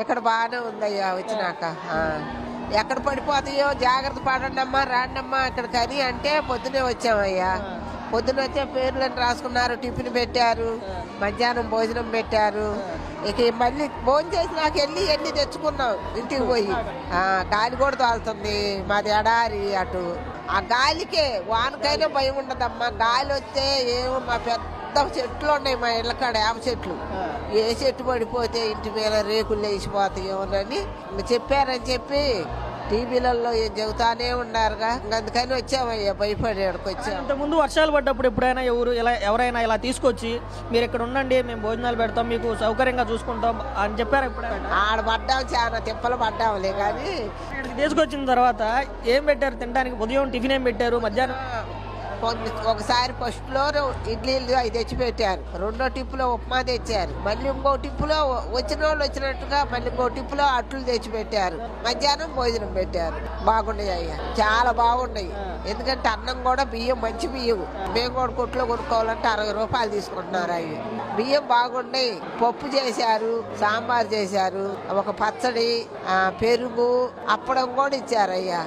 ఇక్కడ బాగానే ఉందయ్యా వచ్చినాక. ఎక్కడ పడిపోతాయో జాగ్రత్త పడండమ్మా రాండమ్మా ఇక్కడికి అని అంటే పొద్దునే వచ్చామయ్యా. పొద్దున వచ్చే పేర్లను రాసుకున్నారు, టిఫిన్ పెట్టారు, మధ్యాహ్నం భోజనం పెట్టారు. ఇక మళ్ళీ భోజనం చేసి నాకు వెళ్ళి తెచ్చుకున్నాం ఇంటికి పోయి. గాలి కూడా తోలుతుంది, మాది ఎడారి అటు. ఆ గాలికే వానకైనా భయం ఉండదమ్మా. గాలి వస్తే ఏమో మా పెద్ద చెట్లు ఉన్నాయి మా ఇళ్ళ కాడ, వేప చెట్లు. ఏ చెట్టు పడిపోతే ఇంటి మీద రేకులు లేచిపోతాయేమోనని చెప్పారని చెప్పి టీవీలలో ఏం చెబుతానే ఉన్నారుగా. అందుకని వచ్చామయ్యా, భయపడేడికి వచ్చాము. ఇంతకుముందు వర్షాలు పడ్డప్పుడు ఎప్పుడైనా ఎవరైనా ఇలా తీసుకొచ్చి మీరు ఇక్కడ ఉండండి, మేము భోజనాలు పెడతాం, మీకు సౌకర్యంగా చూసుకుంటాం అని చెప్పారు ఎప్పుడైనా? ఆడ పడ్డాం, చాలా తిప్పలు పడ్డాంలే. కానీ ఇక్కడికి తీసుకొచ్చిన తర్వాత ఏం పెట్టారు తినడానికి? ఉదయం టిఫిన్ ఏం పెట్టారు? మధ్యాహ్నం ఒకసారి ఫస్ట్ లో ఇడ్లీలు అవి తెచ్చి పెట్టారు, రెండో టిప్పులో ఉప్మా తెచ్చారు, మళ్ళీ ఇంకో టిప్పులో వచ్చిన వాళ్ళు వచ్చినట్టుగా మళ్ళీ ఇంకో టిప్పులో అట్లు తెచ్చి పెట్టారు, మధ్యాహ్నం భోజనం పెట్టారు. బాగున్నాయి అయ్యా, చాలా బాగున్నాయి. ఎందుకంటే అన్నం కూడా బియ్యం మంచి బియ్యం. మేము కూడా కొట్లో కొనుక్కోవాలంటే 60 రూపాయలు తీసుకుంటున్నారు. అవి బియ్యం బాగున్నాయి. పప్పు చేశారు, సాంబార్ చేశారు, ఒక పచ్చడి, పెరుగు, అప్పడం కూడా ఇచ్చారు అయ్యా.